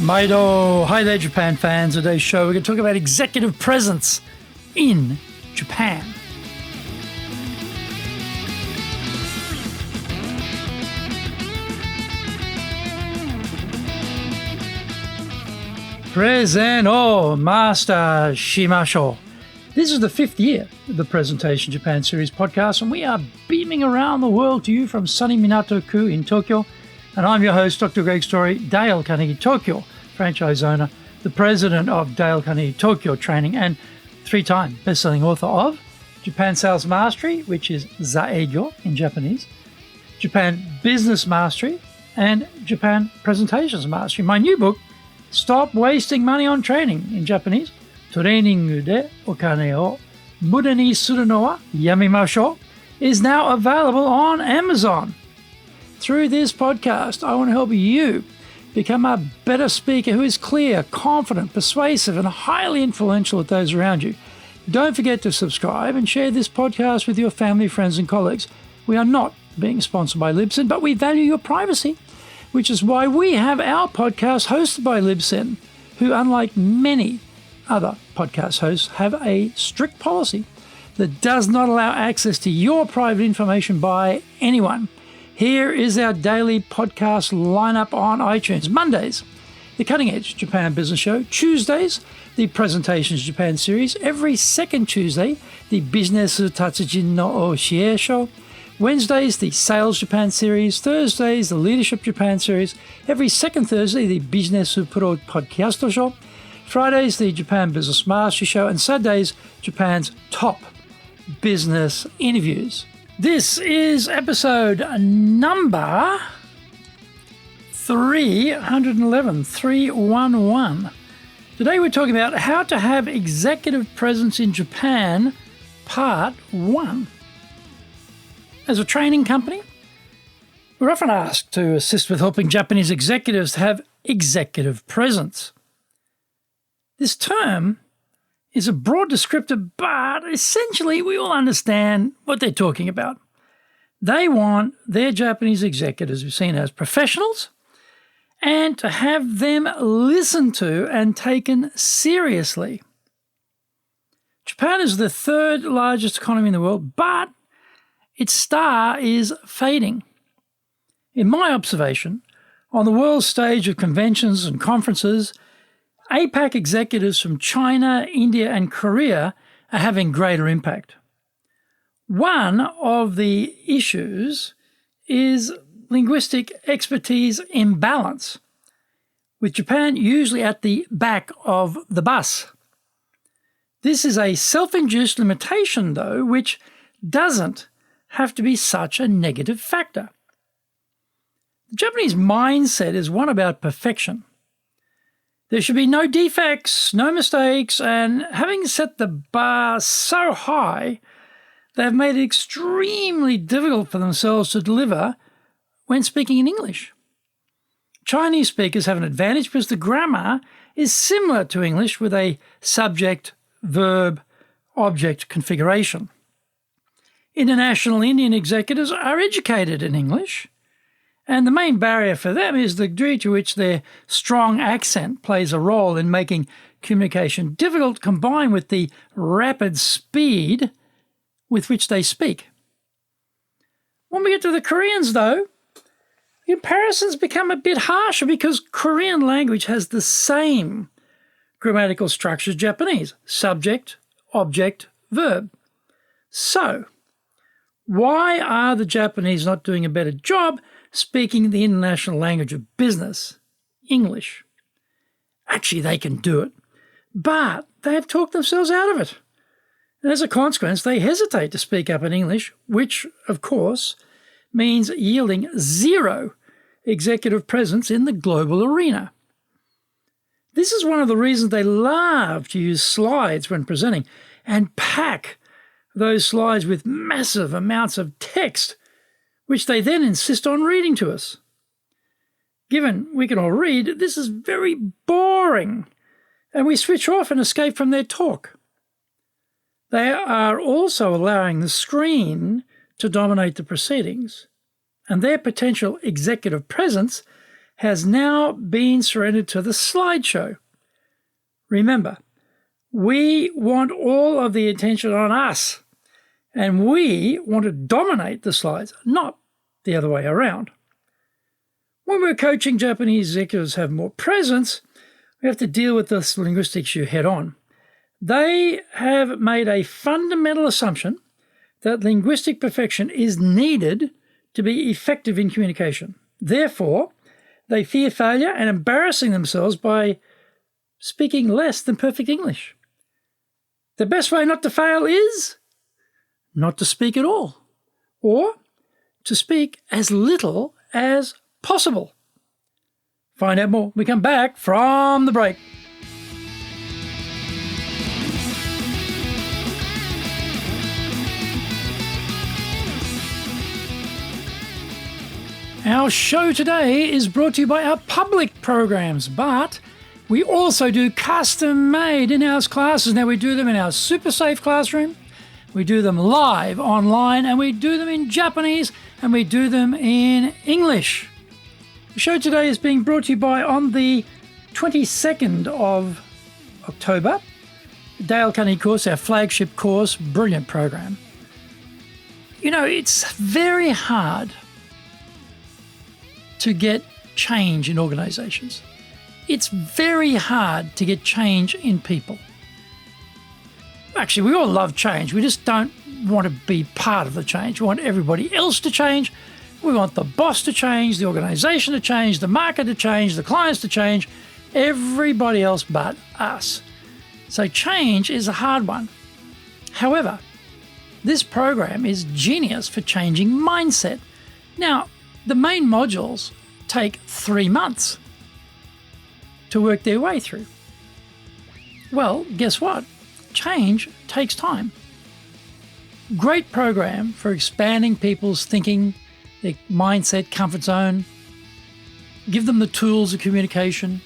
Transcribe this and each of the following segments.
Maido! Hi there, Japan fans. Today's show, we're going to talk about executive presence in Japan. Present o master shimashou. This is the 5th year of the Presentation Japan Series podcast, and we are beaming around the world to you from sunny Minato-ku in Tokyo. And I'm your host, Dr. Greg Story, Dale Carnegie Tokyo franchise owner, the president of Dale Carnegie Tokyo Training, and 3-time best-selling author of Japan Sales Mastery, which is Zaeigyo in Japanese, Japan Business Mastery, and Japan Presentations Mastery. My new book, Stop Wasting Money on Training, in Japanese, Trainingu de okane o muda ni suru no wa yamimashou, is now available on Amazon. Through this podcast, I want to help you become a better speaker who is clear, confident, persuasive, and highly influential with those around you. Don't forget to subscribe and share this podcast with your family, friends, and colleagues. We are not being sponsored by Libsyn, but we value your privacy, which is why we have our podcast hosted by Libsyn, who, unlike many other podcast hosts, have a strict policy that does not allow access to your private information by anyone. Here is our daily podcast lineup on iTunes. Mondays, the Cutting Edge Japan Business Show. Tuesdays, the Presentations Japan Series. Every second Tuesday, the Business Tatsujin no Oshie Show. Wednesdays, the Sales Japan Series. Thursdays, the Leadership Japan Series. Every second Thursday, the Business Pro Podcast Show. Fridays, the Japan Business Mastery Show. And Saturdays, Japan's top business interviews. This is episode number 311. Today we're talking about how to have executive presence in Japan, part 1. As a training company, we're often asked to assist with helping Japanese executives to have executive presence. This term is a broad descriptor, but essentially we all understand what they're talking about. They want their Japanese executives to be seen as professionals and to have them listened to and taken seriously. Japan is the 3rd largest economy in the world, but its star is fading. In my observation, on the world stage of conventions and conferences, APAC executives from China, India, and Korea are having greater impact. One of the issues is linguistic expertise imbalance, with Japan usually at the back of the bus. This is a self-induced limitation, though, which doesn't have to be such a negative factor. The Japanese mindset is one about perfection. There should be no defects, no mistakes, and having set the bar so high, they've made it extremely difficult for themselves to deliver when speaking in English. Chinese speakers have an advantage because the grammar is similar to English with a subject-verb-object configuration. International Indian executives are educated in English, and the main barrier for them is the degree to which their strong accent plays a role in making communication difficult, combined with the rapid speed with which they speak. When we get to the Koreans, though, the comparisons become a bit harsher because Korean language has the same grammatical structure as Japanese: subject, object, verb. So, why are the Japanese not doing a better job speaking the international language of business, English? Actually, they can do it, but they have talked themselves out of it. And as a consequence, they hesitate to speak up in English, which, of course, means yielding zero executive presence in the global arena. This is one of the reasons they love to use slides when presenting and pack those slides with massive amounts of text, which they then insist on reading to us. Given we can all read, this is very boring, and we switch off and escape from their talk. They are also allowing the screen to dominate the proceedings, and their potential executive presence has now been surrendered to the slideshow. Remember, we want all of the attention on us, and we want to dominate the slides, not the other way around. When we're coaching Japanese executives have more presence, we have to deal with this linguistic issue head on. They have made a fundamental assumption that linguistic perfection is needed to be effective in communication. Therefore, they fear failure and embarrassing themselves by speaking less than perfect English. The best way not to fail is not to speak at all, or to speak as little as possible. Find out more when we come back from the break. Our show today is brought to you by our public programs, but we also do custom-made in-house classes. Now, we do them in our super safe classroom, we do them live online, and we do them in Japanese, and we do them in English. The show today is being brought to you by, on the 22nd of October, the Dale Carnegie course, our flagship course, brilliant program. You know, it's very hard to get change in organizations. It's very hard to get change in people. Actually, we all love change. We just don't want to be part of the change. We want everybody else to change. We want the boss to change, the organization to change, the market to change, the clients to change, everybody else but us. So change is a hard one. However, this program is genius for changing mindset. Now, the main modules take 3 months to work their way through. Well, guess what? Change takes time. Great program for expanding people's thinking, their mindset, comfort zone. Give them the tools of communication.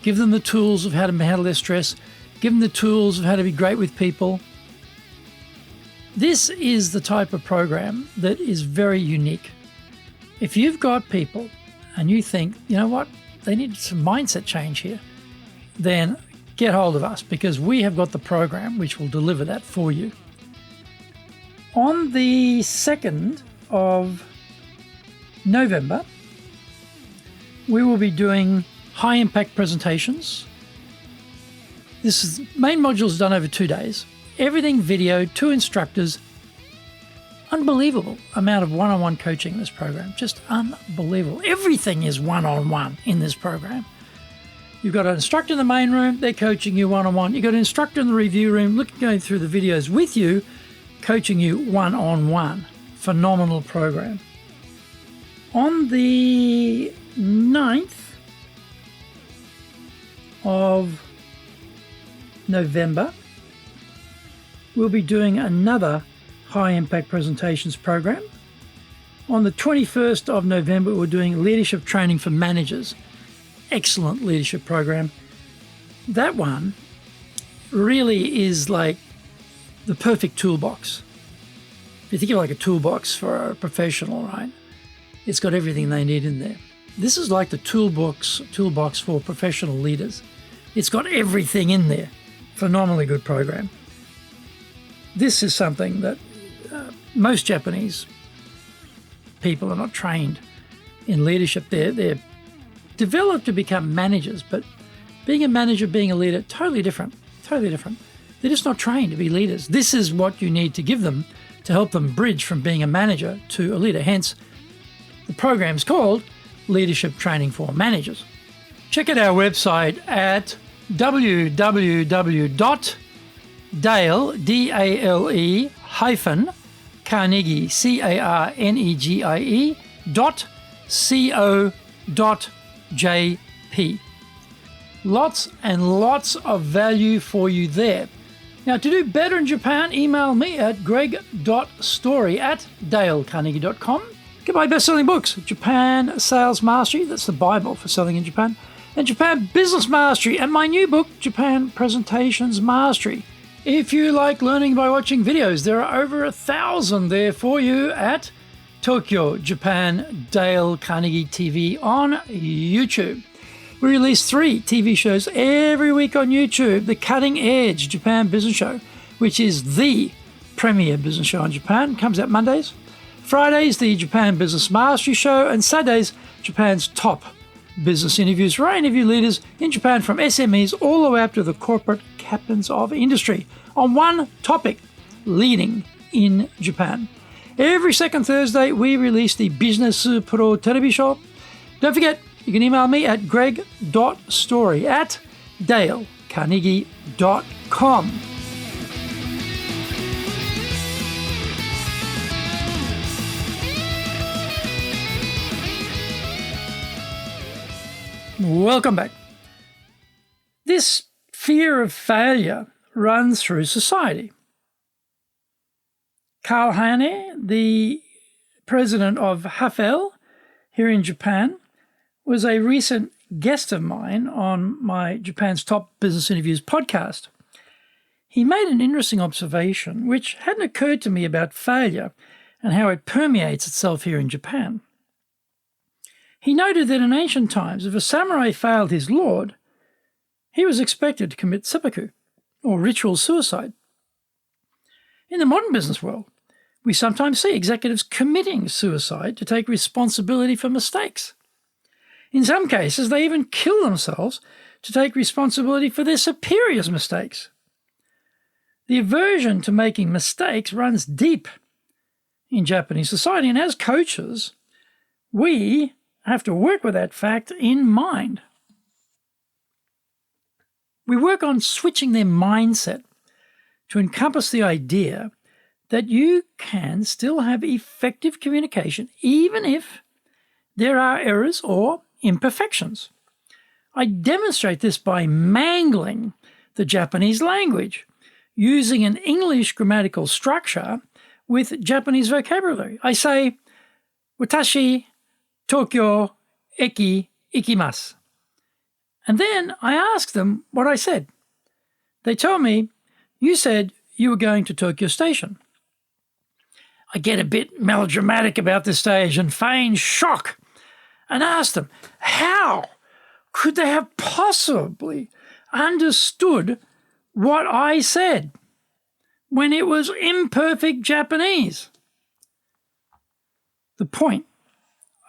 Give them the tools of how to handle their stress. Give them the tools of how to be great with people. This is the type of program that is very unique. If you've got people and you think, you know what, they need some mindset change here, then get hold of us, because we have got the program which will deliver that for you. On the 2nd of November, we will be doing high impact presentations. This is main modules done over 2 days. Everything video, 2 instructors. Unbelievable amount of one-on-one coaching in this program. Just unbelievable. Everything is one-on-one in this program. You've got an instructor in the main room, they're coaching you one-on-one. You've got an instructor in the review room, going through the videos with you, coaching you one-on-one. Phenomenal program. On the 9th of November, we'll be doing another high impact presentations program. On the 21st of November, we're doing leadership training for managers. Excellent leadership program. That one really is like the perfect toolbox. If you think of like a toolbox for a professional, right? It's got everything they need in there. This is like the toolbox for professional leaders. It's got everything in there. Phenomenally good program. This is something that most Japanese people are not trained in leadership. They're developed to become managers, but being a manager, being a leader, totally different. They're just not trained to be leaders. This is what you need to give them to help them bridge from being a manager to a leader. Hence, the program's called Leadership Training for Managers. Check out our website at www.dale, Carnegie, CARNEGIE.co.jp. Lots and lots of value for you there. Now, to do better in Japan, email me at greg.story@dalecarnegie.com. Get my best-selling books, Japan Sales Mastery, that's the Bible for selling in Japan, and Japan Business Mastery, and my new book, Japan Presentations Mastery. If you like learning by watching videos, there are over 1,000 there for you at Tokyo, Japan, Dale Carnegie TV on YouTube. We release 3 TV shows every week on YouTube. The Cutting Edge Japan Business Show, which is the premier business show in Japan, comes out Mondays. Fridays, the Japan Business Mastery Show, and Saturdays, Japan's top business interviews, where I interview leaders in Japan from SMEs all the way up to the corporate captains of industry on one topic, leading in Japan. Every second Thursday, we release the Business Pro Television Show. Don't forget, you can email me at greg.story@dalecarnegie.com. Welcome back. This fear of failure runs through society. Karl Hane, the president of HAFL here in Japan, was a recent guest of mine on my Japan's Top Business Interviews podcast. He made an interesting observation which hadn't occurred to me about failure and how it permeates itself here in Japan. He noted that in ancient times, if a samurai failed his lord, he was expected to commit seppuku, or ritual suicide. In the modern business world, we sometimes see executives committing suicide to take responsibility for mistakes. In some cases, they even kill themselves to take responsibility for their superiors' mistakes. The aversion to making mistakes runs deep in Japanese society, and as coaches, we have to work with that fact in mind. We work on switching their mindset to encompass the idea that you can still have effective communication even if there are errors or imperfections. I demonstrate this by mangling the Japanese language, using an English grammatical structure with Japanese vocabulary. I say, watashi Tokyo eki ikimasu. And then I ask them what I said. They tell me, you said you were going to Tokyo Station. I get a bit melodramatic about this stage and feign shock and ask them, how could they have possibly understood what I said when it was imperfect Japanese? The point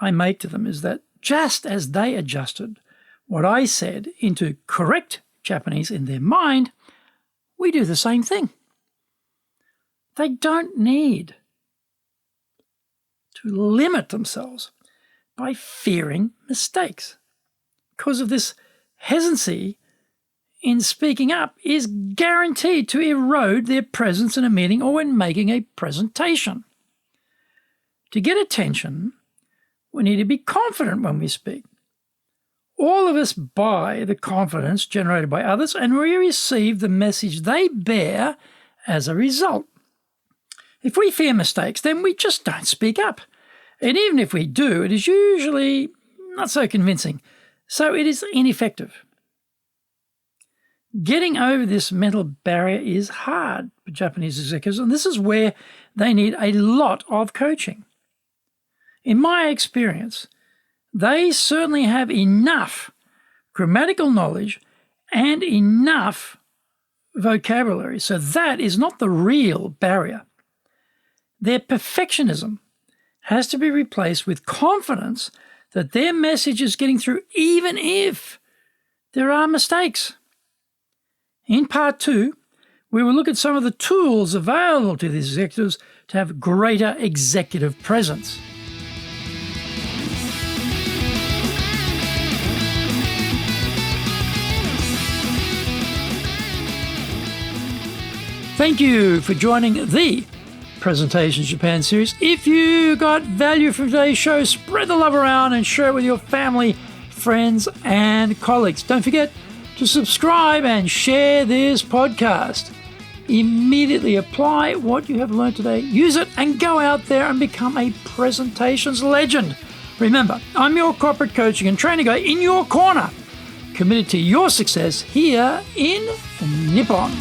I make to them is that just as they adjusted what I said into correct Japanese in their mind, we do the same thing. They don't need to limit themselves by fearing mistakes, because of this hesitancy in speaking up is guaranteed to erode their presence in a meeting or when making a presentation. To get attention, we need to be confident when we speak. All of us buy the confidence generated by others, and we receive the message they bear as a result. If we fear mistakes, then we just don't speak up. And even if we do, it is usually not so convincing, so it is ineffective. Getting over this mental barrier is hard for Japanese executives, and this is where they need a lot of coaching. In my experience, they certainly have enough grammatical knowledge and enough vocabulary, so that is not the real barrier. Their perfectionism has to be replaced with confidence that their message is getting through even if there are mistakes. In part 2, we will look at some of the tools available to these executives to have greater executive presence. Thank you for joining the Presentations Japan series. If you got value from today's show, spread the love around and share it with your family, friends, and colleagues. Don't forget to subscribe and share this podcast. Immediately apply what you have learned today, use it, and go out there and become a presentations legend. Remember, I'm your corporate coaching and training guy in your corner, committed to your success here in Nippon.